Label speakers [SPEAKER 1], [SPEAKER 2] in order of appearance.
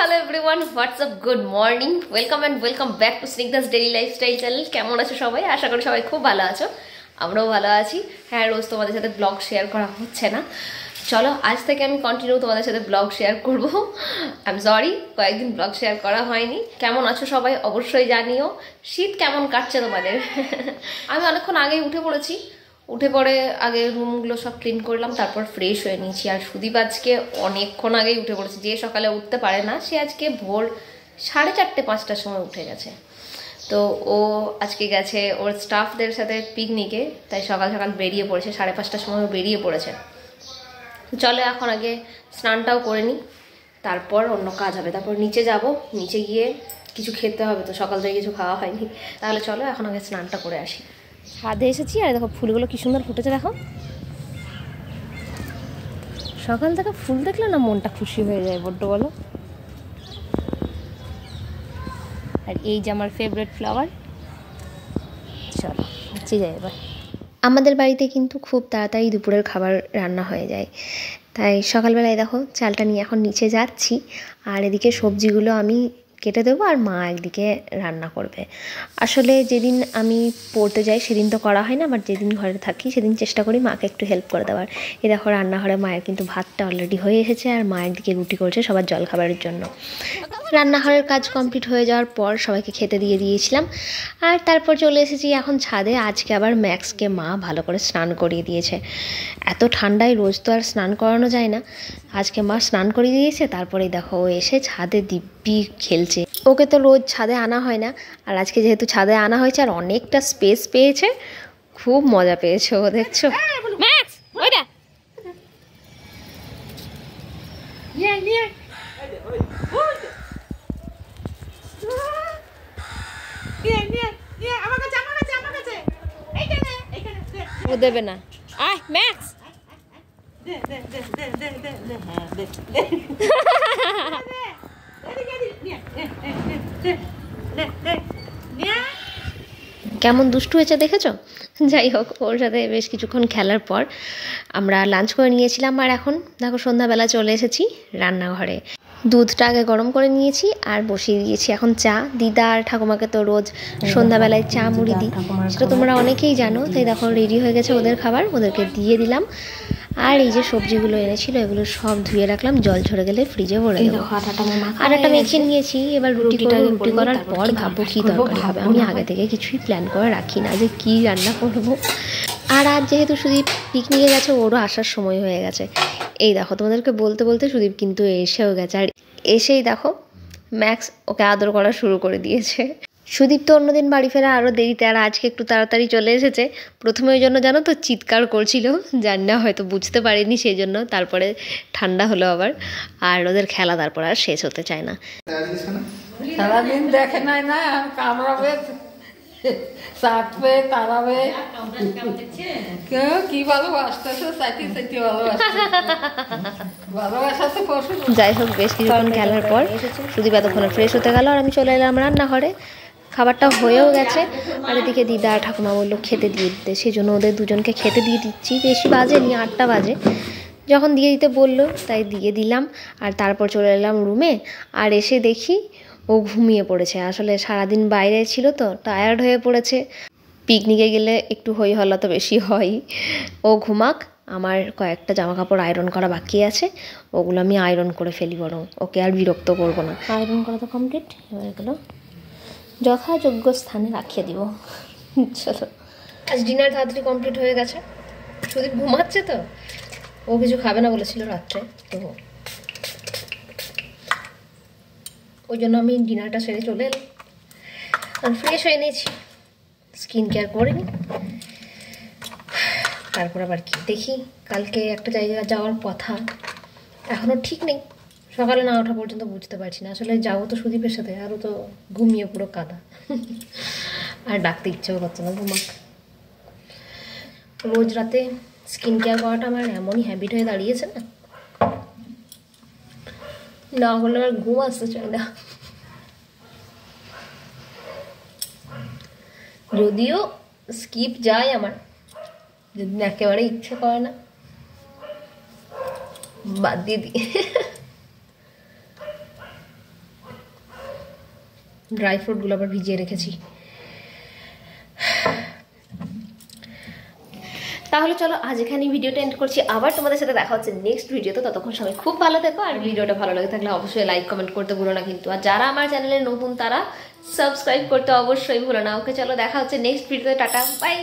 [SPEAKER 1] Hello everyone, WhatsApp, good morning, welcome and welcome back to Snigdha's daily lifestyle channel. কেমন আছো সবাই? আশা করি সবাই খুব ভালো আছো, আমরাও ভালো আছি। হ্যাঁ, রোজ তোমাদের সাথে ব্লগ শেয়ার করা হচ্ছে না, চলো আজ থেকে আমি কন্টিনিউ তোমাদের সাথে ব্লগ শেয়ার করবো। আই এম সরি, কয়েকদিন ব্লগ শেয়ার করা হয়নি। কেমন আছো সবাই অবশ্যই জানিও। শীত কেমন কাটছে তোমাদের? আমি অনেকক্ষণ আগেই উঠে পড়েছি, উঠে পড়ে আগে রুমগুলো সব ক্লিন করলাম, তারপর ফ্রেশ হয়ে নিয়েছি। আর সুদীপ আজকে অনেকক্ষণ আগেই উঠে পড়েছে, যে সকালে উঠতে পারে না সে আজকে ভোর 4:30-5টার সময় উঠে গেছে। তো ও আজকে গেছে ওর স্টাফদের সাথে পিকনিকে, তাই সকাল সকাল বেরিয়ে পড়েছে, 5:30টার সময় বেরিয়ে পড়েছে। চলো এখন আগে স্নানটাও করে নিই, তারপর অন্য কাজ হবে। তারপর নিচে যাব, নিচে গিয়ে কিছু খেতে হবে, তো সকাল থেকে কিছু খাওয়া হয়নি। তাহলে চলো এখন আগে স্নানটা করে আসি। ছাদে এসেছি আর দেখো ফুলগুলো কি সুন্দর ফুটেছে, দেখো। সকাল থেকে ফুল দেখলে না মনটা খুশি হয়ে যায় বড্ড, বলো। আর এই যে আমার ফেভারিট ফ্লাওয়ার। চলো নিচে যাই এবার। আমাদের বাড়িতে কিন্তু খুব তাড়াতাড়ি দুপুরের খাবার রান্না হয়ে যায়, তাই সকালবেলায় দেখো চালটা নিয়ে এখন নিচে যাচ্ছি। আর এদিকে সবজিগুলো আমি কেটে দেবো আর মা একদিকে রান্না করবে। আসলে যেদিন আমি পড়তে যাই সেদিন তো করা হয় না, বাট যেদিন ঘরে থাকি সেদিন চেষ্টা করি মাকে একটু হেল্প করে দেওয়ার। এই দেখো রান্নাঘরে মায়ের কিন্তু ভাতটা অলরেডি হয়ে এসেছে আর মা একদিকে রুটি করছে সবার জলখাবারের জন্য। রান্নাঘরের কাজ কমপ্লিট হয়ে যাওয়ার পর সবাইকে খেতে দিয়ে দিয়েছিলাম, আর তারপর চলে এসেছি এখন ছাদে। আজকে আবার ম্যাক্সকে মা ভালো করে স্নান করিয়ে দিয়েছে। এত ঠান্ডায় রোজ তো আর স্নান করানো যায় না, আজকে মা স্নান করিয়ে দিয়েছে। তারপরে দেখো ও এসে ছাদে দিব্যি খেলছে। ওকে তো রোজ ছাদে আনা হয় না, আর আজকে যেহেতু ছাদে আনা হয়েছে আর অনেকটা স্পেস পেয়েছে, খুব মজা পেয়েছে ও, দেখছো। ম্যাক্স ওইটা ও দেবে না। আয় ম্যাক্স, কেমন দুষ্টু হয়েছে দেখেছো। যাই হোক, ওর সাথে বেশ কিছুক্ষণ খেলার পর আমরা লাঞ্চ করে নিয়েছিলাম। আর এখন দেখো সন্ধ্যাবেলা চলে এসেছি রান্নাঘরে। দুধটা আগে গরম করে নিয়েছি আর বসিয়ে দিয়েছি এখন চা। দিদা আর ঠাকুমাকে তো রোজ সন্ধ্যাবেলায় চা মুড়ি দিই, সেটা তোমরা অনেকেই জানো। তাই দেখো রেডি হয়ে গেছে ওদের খাবার, ওদেরকে দিয়ে দিলাম। আর এই যে সবজিগুলো এনেছিল এগুলো সব ধুয়ে রাখলাম, জল ঝরে গেলে ফ্রিজে ভরে দেবো। আর একটা মেখে নিয়েছি, এবার রুটি করবো। রুটি করার পর ভাববো কী তরকারি হবে। আমি আগে থেকে কিছুই প্ল্যান করে রাখি না যে কী রান্না করবো। আর আজ যেহেতু সুদীপ পিকনিকে গেছে, ওরও আসার সময় হয়ে গেছে। এই দেখো তোমাদেরকে বলতে বলতে সুদীপ কিন্তু এসেও গেছে। আর এসেই দেখো ম্যাক্স ওকে আদর করা শুরু করে দিয়েছে। সুদীপ তো অন্যদিন বাড়ি ফেরা আরও দেরিতে, আর আজকে একটু তাড়াতাড়ি চলে এসেছে। প্রথমে ওই জন্য জানো তো চিৎকার করছিল, জানি না হয়তো বুঝতে পারিনি সেই জন্য। তারপরে ঠান্ডা হলো আবার, আর ওদের খেলা তারপর আর শেষ হতে চায় না।
[SPEAKER 2] সারাদিন দেখে নাই না, কামড়াবে, চাটবে, তাড়াবে, কেউ কি ভালোবাসতেছে, সাইটি সাইটি ভালোবাসা তো পশু।
[SPEAKER 1] যাই হোক, বেশ কিছুক্ষণ খেলার পর সুদীপ এতক্ষণে ফ্রেশ হতে গেল আর আমি চলে এলাম রান্নাঘরে। খাবারটা হয়েও গেছে, আর এদিকে দিদা আর ঠাকুমা বললো খেতে দিয়ে দিতে, সেই জন্য ওদের দুজনকে খেতে দিয়ে দিচ্ছি। বেশি বাজেনি, 8টা বাজে। যখন দিয়ে দিতে বললো তাই দিয়ে দিলাম। আর তারপর চলে এলাম রুমে, আর এসে দেখি ও ঘুমিয়ে পড়েছে। আসলে সারাদিন বাইরে ছিল তো টায়ার্ড হয়ে পড়েছে। পিকনিকে গেলে একটু হই হল্লা তো বেশি হয়। ও ঘুমাক, আমার কয়েকটা জামা কাপড় আয়রন করা বাকি আছে, ওগুলো আমি আয়রন করে ফেলি, বরং ওকে আর বিরক্ত করবো না। আয়রন করা তো কমপ্লিট, এবার এগুলো যথাযোগ্য স্থানে রাখিয়ে দিব। চলো, আজ ডিনার তাড়াতাড়ি কমপ্লিট হয়ে গেছে। সুদীপ ঘুমাচ্ছে তো, ও কিছু খাবে না বলেছিল রাত্রে, তো ওই জন্য আমি ডিনারটা সেরে চলে এলাম আর ফ্রেশ হয়ে নিয়েছি, স্কিন কেয়ার করে নিই। তারপর আবার কি দেখি, কালকে একটা জায়গায় যাওয়ার কথা, এখনও ঠিক নেই। সকালে না ওঠা পর্যন্ত বুঝতে পারছি না। আসলে যাবো তো সুদীপের সাথে, আরও তো ঘুমিয়ে পুরো কাদা, আর ডাকতে ইচ্ছেও করছে না, ঘুমাক। রোজ রাতে স্কিন কেয়ার করাটা আমার এমনই হ্যাবিট হয়ে দাঁড়িয়েছে না, না হলে আমার ঘুম আসতে চায় না। যদিও স্কিপ যায় আমার, যদি একেবারে ইচ্ছে করে না বাদ দিয়ে দিই। ড্রাই ফ্রুটগুলো আবার ভিজিয়ে রেখেছি। তাহলে চলো আজ এখানেই ভিডিওটা এন্ড করছি। আবার তোমাদের সাথে দেখা হচ্ছে নেক্সট ভিডিওতে। ততক্ষণ সবাই খুব ভালো থেকো, আর ভিডিওটা ভালো লাগে থাকলে অবশ্যই লাইক কমেন্ট করতে ভুলো না কিন্তু। আর যারা আমার চ্যানেলে নতুন তারা সাবস্ক্রাইব করতে অবশ্যই ভুলো না। ওকে চলো দেখা হচ্ছে নেক্সট ভিডিওতে। Tata bye.